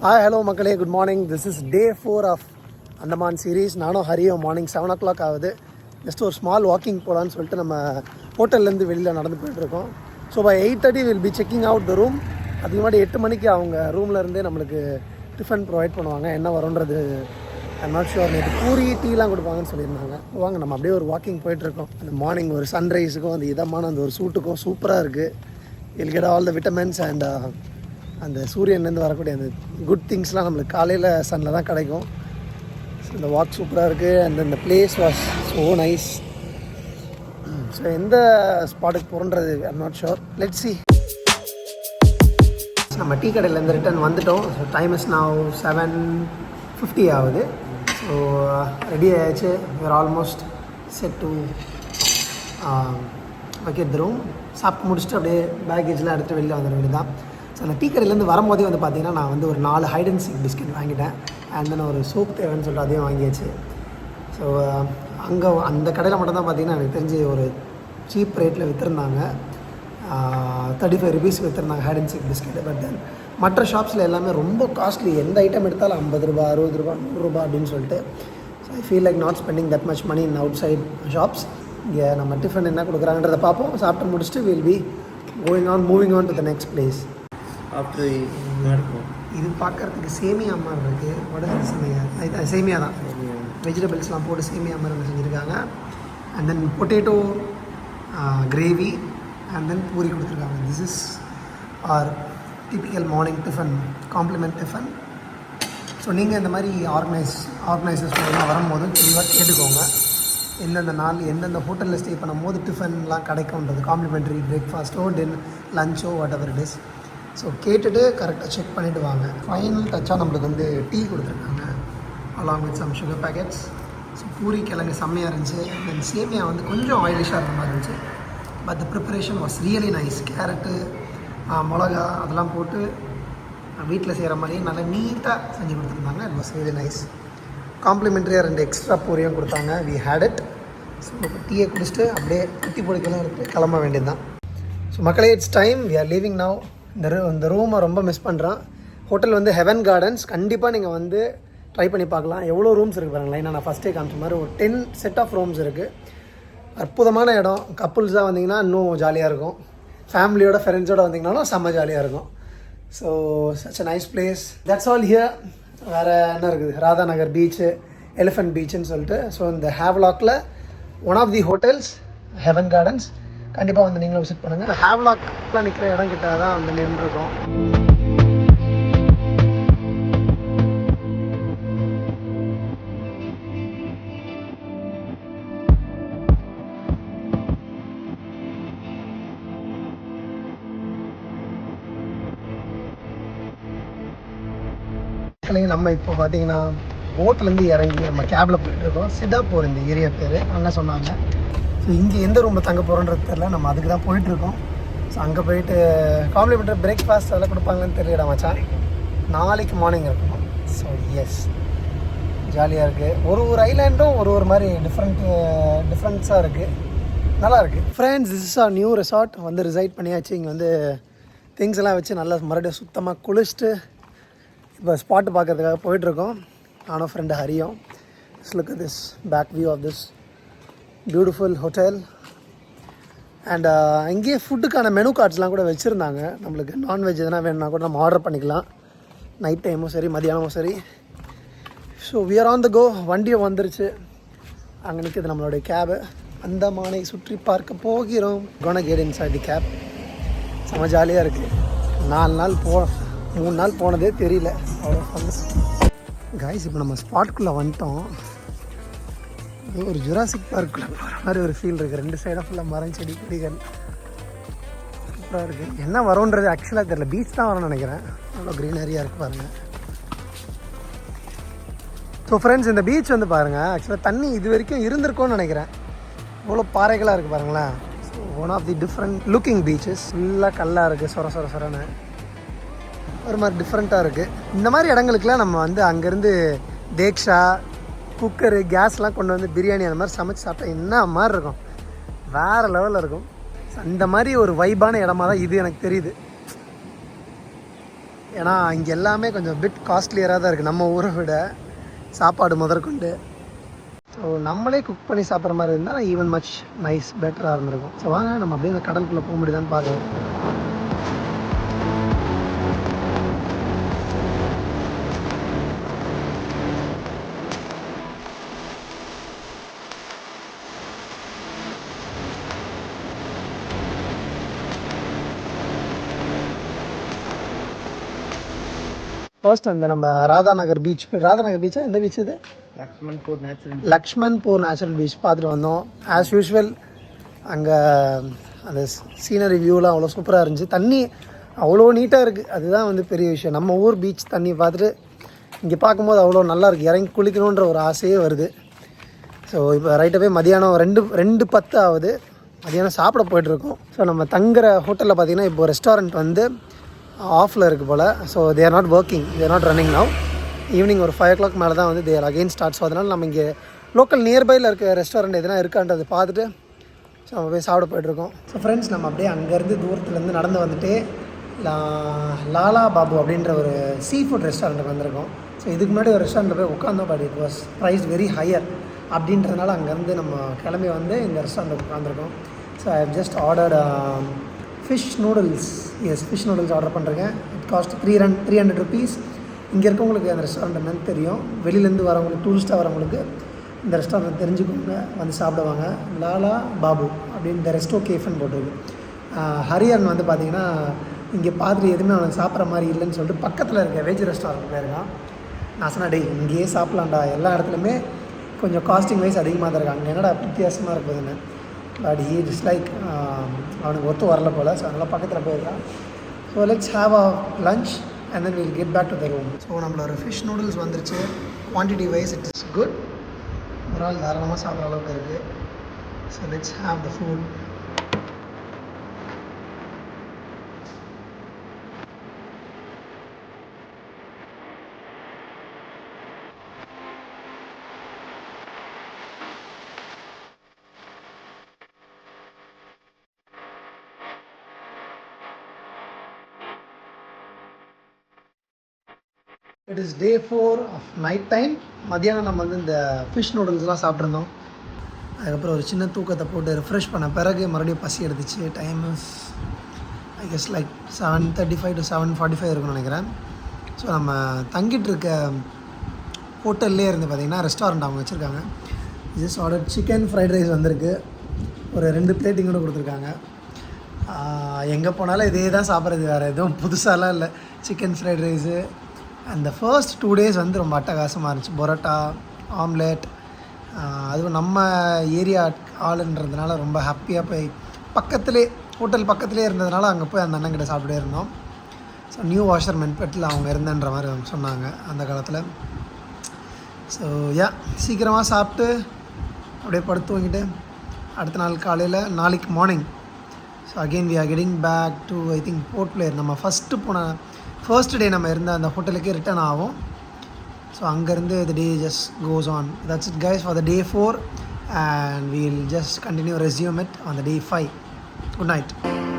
Hi hello மக்களே, good morning. This is day 4 of Andaman series. நானும் ஹரியும் மார்னிங் 7 o'clock ஆகுது. ஜஸ்ட் ஒரு ஸ்மால் வாக்கிங் போகலான்னு சொல்லிட்டு நம்ம ஹோட்டல்லேருந்து வெளியில் நடந்து போயிட்டுருக்கோம். So by 8:30 will be checking out the room. அதுக்கு முன்னாடி 8 மணிக்கு அவங்க ரூம்லேருந்தே நம்மளுக்கு டிஃபன் ப்ரொவைட் பண்ணுவாங்க. என்ன வரும்ன்றது ஐம் நாட் ஷுர். நேற்று பூரி டீலாம் கொடுப்பாங்கன்னு சொல்லியிருந்தாங்க. வாங்க நம்ம அப்படியே ஒரு வாக்கிங் போயிட்டுருக்கோம். அந்த மார்னிங் ஒரு சன்ரைஸுக்கும் அந்த இதமான அந்த ஒரு சூட்டுக்கும் சூப்பராக இருக்குது. Will get all the vitamins and அந்த சூரியன்லேருந்து வரக்கூடிய அந்த குட் திங்ஸ்லாம் நம்மளுக்கு காலையில் சன்னில் தான் கிடைக்கும். ஸோ இந்த வாக் சூப்பராக இருக்குது. அண்ட் இந்த place was so nice. So எந்த ஸ்பாட்டுக்கு போகிறன்றது I'm not sure. Let's see. நம்ம டீ கடையிலேருந்து ரிட்டர்ன் வந்துட்டோம். ஸோ டைம் இஸ் நவ் 7:50 ஆகுது. ஸோ ரெடி ஆகிடுச்சு. We're almost set to vacate the room. சாப்பிட்டு முடிச்சுட்டு அப்படியே பேக்கேஜ்லாம் எடுத்துகிட்டு வெளியில் வந்துட வேண்டியதான். ஸோ அந்த டீ கடையிலேருந்து வரும்போதே வந்து பார்த்திங்கன்னா நான் வந்து ஒரு 4 ஹைட் அண்ட் சீக் பிஸ்கெட் வாங்கிட்டேன். அண்ட் தென் ஒரு சோப் தேவைன்னு சொல்லிட்டு அதையும் வாங்கியாச்சு. ஸோ அங்கே அந்த கடையில் மட்டும்தான் பார்த்திங்கன்னா எனக்கு தெரிஞ்சு ஒரு சீப் ரேட்டில் விற்றுருந்தாங்க. 35 rupees விற்றுருந்தாங்க hide and seek biscuit. But then மற்ற ஷாப்ஸில் எல்லாமே ரொம்ப காஸ்ட்லி. எந்த ஐட்டம் எடுத்தாலும் 50 ரூபா, 60 ரூபா, 100 ரூபா அப்படின்னு சொல்லிட்டு. So I feel like not spending that much money in outside shops. இங்கே நம்ம டிஃபன் என்ன கொடுக்குறாங்கன்றதை பார்ப்போம். சாப்பிட்டு முடிச்சுட்டு will be moving on to the next place. After இது பார்க்குறதுக்கு சேமியா மாதிரி இருக்குது. வடை சேமியா, சேமியா தான். வெஜிடபிள்ஸ்லாம் போட்டு சேமியா மாதிரி செஞ்சுருக்காங்க. And then potato gravy and then puri கொடுத்துருக்காங்க. This is our typical morning tiffin, complement tiffin. So நீங்கள் இந்த மாதிரி ஆர்கனைசர்ஸ் வரும்போது தெளிவாக கேட்டுக்கோங்க. எந்தெந்த நாள் எந்தெந்த ஹோட்டலில் ஸ்டே பண்ணும்போது டிஃபன்லாம் கிடைக்கும்ன்றது, காம்ப்ளிமெண்ட்ரி பிரேக்ஃபாஸ்ட்டோ லஞ்சோ whatever it is. So கேட்டுட்டு கரெக்டாக செக் பண்ணிவிட்டு வாங்க. ஃபைனல் டச்சாக நம்மளுக்கு வந்து டீ கொடுத்துருக்காங்க along with some sugar packets. So puri கிழங்கு செம்மையாக இருந்துச்சு. தென் சேமியா வந்து கொஞ்சம் ஆயிலிஷாக இருந்த மாதிரி இருந்துச்சு. But the preparation was really nice. Carrot, மிளகா அதெல்லாம் போட்டு வீட்டில் செய்கிற மாதிரி நல்லா நீட்டாக செஞ்சு கொடுத்துருந்தாங்க. It was really nice. காம்ப்ளிமெண்ட்ரியாக 2 எக்ஸ்ட்ரா பூரியும் கொடுத்தாங்க. We had it. ஸோ இப்போ டீயை குடிச்சிட்டு அப்படியே குட்டி பொடிக்கெல்லாம் எடுத்து கிளம்ப வேண்டியது தான். ஸோ மக்களே, it's time. We are leaving now. இந்த ரூமை ரொம்ப மிஸ் பண்ணுறான். ஹோட்டல் வந்து ஹெவன் கார்டன்ஸ். கண்டிப்பாக நீங்கள் வந்து ட்ரை பண்ணி பார்க்கலாம். எவ்வளோ ரூம்ஸ் இருக்குது பாருங்களேன். நான் ஃபஸ்ட்டே காமிச்ச மாதிரி ஒரு 10 செட் ஆஃப் ரூம்ஸ் இருக்குது. அற்புதமான இடம். கப்புள்ஸாக வந்தீங்கன்னா இன்னும் ஜாலியாக இருக்கும். ஃபேமிலியோட ஃப்ரெண்ட்ஸோடு வந்தீங்கன்னாலும் செம்ம ஜாலியாக இருக்கும். So such a nice place. That's all here. வேறு என்ன இருக்குது, ராதாநகர் பீச்சு, எலிஃபென்ட் பீச்சுன்னு சொல்லிட்டு. ஸோ இந்த ஹேவ்லாக்கில் one of the hotels Heaven Gardens. கண்டிப்பாக வந்து நீங்களும் விசிட் பண்ணுங்கள். ஹேவ்லாக்லாம் நிற்கிற இடம் கிட்ட தான் வந்து நின்றுருக்கோம். நம்ம இப்போ பார்த்தீங்கன்னா போட்லேருந்து இறங்கி நம்ம கேபில் போயிட்டுருக்கோம். சிடாப்பூர் இந்த ஏரியா பேர். அங்கே சொன்னாங்க. ஸோ இங்கே எந்த ரூமில் தங்க போகிறோன்றது தெரில. நம்ம அதுக்கு தான் போயிட்டுருக்கோம். ஸோ அங்கே போயிட்டு காம்ப்ளிமெண்ட்ரி பிரேக்ஃபாஸ்ட் அதெல்லாம் கொடுப்பாங்கன்னு தெரியல மச்சான். நாளைக்கு மார்னிங் இருக்கணும். ஸோ எஸ், ஜாலியாக இருக்குது. ஒரு ஐலாண்டும் ஒரு மாதிரி டிஃப்ரெண்ட்ஸாக இருக்குது. நல்லா இருக்குது. Friends, this is our new resort. வந்து ரிசைட் பண்ணியாச்சு. இங்கே வந்து திங்ஸ் எல்லாம் வச்சு நல்லா மறுபடியும் சுத்தமாக குளிச்சுட்டு இப்போ ஸ்பாட்டு பார்க்குறதுக்காக போயிட்டுருக்கோம். நானும் ஃப்ரெண்டு ஹரியும். Look at this back view of this beautiful hotel. And இங்கேயே ஃபுட்டுக்கான மெனு கார்ட்ஸ்லாம் கூட வச்சுருந்தாங்க. நம்மளுக்கு நான்வெஜ் எதனா வேணும்னா கூட நம்ம ஆர்டர் பண்ணிக்கலாம். நைட் டைமும் சரி, மதியானமும் சரி. So we are on the go. வண்டியும் வந்துருச்சு. அங்கே நிற்கிது நம்மளுடைய கேபு. அந்தமானை சுற்றி பார்க்க போகிறோம். Gonna get inside the cab. செம்ம ஜாலியாக இருக்குது. 3 நாள் போனதே தெரியல. அவ்வளோ ஃபன். கைஸ், இப்போ நம்ம ஸ்பாட்குள்ளே வந்துட்டோம். ஒரு ஜுராசிக் பார்க்குள்ளே போகிற மாதிரி ஒரு ஃபீல் இருக்குது. 2 சைடாக ஃபுல்லாக மரம், செடி, கொடிகள் சூப்பராக இருக்குது. என்ன வரும்ன்றது ஆக்சுவலாக தெரியல. பீச் தான் வரும்னு நினைக்கிறேன். அவ்வளோ க்ரீனரியாக இருக்குது பாருங்கள். ஸோ ஃப்ரெண்ட்ஸ், இந்த பீச் வந்து பாருங்கள். ஆக்சுவலாக தண்ணி இது வரைக்கும் இருந்திருக்கும்னு நினைக்கிறேன். இவ்வளோ பாறைகளாக இருக்குது பாருங்களேன். So one of the different looking beaches. ஃபுல்லாக கல்லாக இருக்குது. சொரன்னு ஒரு மாதிரி டிஃப்ரெண்ட்டாக இருக்குது. இந்த மாதிரி இடங்களுக்குலாம் நம்ம வந்து அங்கேருந்து தேக்ஷா, குக்கரு, கேஸ்லாம் கொண்டு வந்து பிரியாணி அந்த மாதிரி சமைச்சு சாப்பிட்டா என்ன மாதிரி இருக்கும். வேறு லெவலில் இருக்கும். அந்த மாதிரி ஒரு வைபான இடமா தான் இது எனக்கு தெரியுது. ஏன்னா இங்கே எல்லாமே கொஞ்சம் பிட் காஸ்ட்லியராக தான் இருக்குது நம்ம ஊரை விட, சாப்பாடு முதற்கொண்டு. ஸோ நம்மளே குக் பண்ணி சாப்பிட்ற மாதிரி இருந்தால் ஈவன் மச் நைஸ் பெட்டராக இருந்திருக்கும். ஸோ வாங்க நம்ம அப்படியே இந்த கடலுக்குள்ளே போக முடியுதான்னு பார்க்கலாம். ஃபர்ஸ்ட் அந்த நம்ம ராதாநகர் பீச் பீச்சா எந்த பீச் இது? லக்ஷ்மன்பூர் நேச்சுரல் பீச் பார்த்துட்டு வந்தோம். ஆஸ் யூஷுவல் அங்கே அந்த சீனரி வியூலாம் அவ்வளோ சூப்பராக இருந்துச்சு. தண்ணி அவ்வளோ நீட்டாக இருக்குது, அதுதான் வந்து பெரிய விஷயம். நம்ம ஊர் பீச் தண்ணி பார்த்துட்டு இங்கே பார்க்கும்போது அவ்வளோ நல்லா இருக்குது. இறங்கி குளிக்கணுன்ற ஒரு ஆசையே வருது. ஸோ இப்போ ரைட்டாகவே மதியானம் 2:10 ஆகுது. மதியானம் சாப்பிட போய்ட்டுருக்கோம். ஸோ நம்ம தங்குற ஹோட்டலில் பார்த்திங்கன்னா இப்போ ரெஸ்டாரண்ட் வந்து ஆஃபில் இருக்குது போல். So they are not working, they are not running now. Evening ஒரு 5 o'clock மேலே தான் வந்து they are again start. So அதனால் நம்ம இங்கே லோக்கல் நியர்பையில் இருக்க ரெஸ்டாரண்ட் எதுனா இருக்கான்றதை பார்த்துட்டு ஸோ நம்ம போய் சாப்பிட போய்ட்டுருக்கோம். ஸோ ஃப்ரெண்ட்ஸ், நம்ம அப்படியே அங்கேருந்து தூரத்துலேருந்து நடந்து வந்துட்டு லாலா பாபு அப்படின்ற ஒரு சீ ஃபுட் ரெஸ்டாரண்ட்டுக்கு வந்திருக்கோம். ஸோ இதுக்கு முன்னாடி ஒரு ரெஸ்டாரண்ட்டில் போய் உட்காந்தோம், but it was price very higher அப்படின்றதுனால அங்கேருந்து நம்ம கிளம்பி வந்து இந்த ரெஸ்டாரண்ட்டுக்கு உட்காந்துருக்கோம். So I have just ordered fish noodles. Fish noodles order பண்ணுறேன். It cost 300 rupees. இங்கே இருக்கவங்களுக்கு அந்த ரெஸ்டாரண்ட் என்னன்னு தெரியும். வெளியிலேருந்து வரவங்களுக்கு, டூரிஸ்ட்டாக வரவங்களுக்கு இந்த ரெஸ்டாரண்ட் தெரிஞ்சுக்கோங்க, வந்து சாப்பிடுவாங்க. லாலா பாபு அப்படின்னு இந்த ரெஸ்டோ கேஃப்னு போட்டிருக்கு. ஹரியன் வந்து பார்த்திங்கன்னா இங்கே பார்த்துட்டு எதுவுமே அவனுக்கு சாப்பிட்ற மாதிரி இல்லைன்னு சொல்லிட்டு பக்கத்தில் இருக்க வெஜ் ரெஸ்டாரண்ட் போயிருக்கான். நான் சொன்னேன், டே இங்கேயே சாப்பிட்லாம்டா, எல்லா இடத்துலையுமே கொஞ்சம் காஸ்டிங் வைஸ் அதிகமாக தான் இருக்காங்க, அங்கே என்னடா வித்தியாசமாக இருக்குதுன்னு. பட் ஹீ இஸ் லைக் அவனுக்கு ஒத்து வரல போல். ஸோ அதனால் பக்கத்தில் போயிருக்கான். So let's have a lunch and then will get back to the room. So நம்மளோட ஃபிஷ் நூடுல்ஸ் வந்துருச்சு. Quantity wise it is good. ஒரு ஆள் தாராளமாக சாப்பிட்ற அளவுக்கு இருக்குது. So let's have the food. It is Day 4 of night time. மதியானம் நம்ம வந்து இந்த ஃபிஷ் நூடுல்ஸ்லாம் சாப்பிட்ருந்தோம். அதுக்கப்புறம் ஒரு சின்ன தூக்கத்தை போட்டு ரிஃப்ரெஷ் பண்ண பிறகு மறுபடியும் பசி எடுத்துச்சு. Time is I guess like 7:35 to 7:45 இருக்குன்னு நினைக்கிறேன். ஸோ நம்ம தங்கிட்டு இருக்க ஹோட்டல்லே இருந்து பார்த்திங்கன்னா ரெஸ்டாரண்ட் அவங்க வச்சுருக்காங்க. Just order chicken fried rice வந்திருக்கு. ஒரு 2 பிளேட்டிங் கூட கொடுத்துருக்காங்க. எங்கே போனாலும் இதே தான் சாப்பிட்றது, வேறு எதுவும் புதுசாலாம் இல்லை. சிக்கன் ஃப்ரைட் ரைஸு அந்த ஃபர்ஸ்ட் 2 days வந்து ரொம்ப அட்டகாசமாக இருந்துச்சு. பரோட்டா, ஆம்லெட், அதுவும் நம்ம ஏரியா ஆளுன்றதுனால ரொம்ப ஹாப்பியாக போய் ஹோட்டல் பக்கத்துலேயே இருந்ததுனால அங்கே போய் அந்த அண்ணங்கிட்ட சாப்பிட்டே இருந்தோம். ஸோ நியூ வாஷர் மென்பெட்டில் அவங்க இருந்தன்ற மாதிரி அவங்க சொன்னாங்க அந்த காலத்தில். ஸோ சீக்கிரமாக சாப்பிட்டு அப்படியே படுத்து வாங்கிட்டு அடுத்த நாள் காலையில் நாளைக்கு morning so again we are getting back to I think Port Blair. நம்ம ஃபர்ஸ்ட் டே நம்ம இருந்த அந்த ஹோட்டலுக்கே ரிட்டர்ன் ஆகும். ஸோ அங்கேருந்து the day just goes on. That's it guys for the Day 4 and we'll just continue resume it on the Day 5. Good night.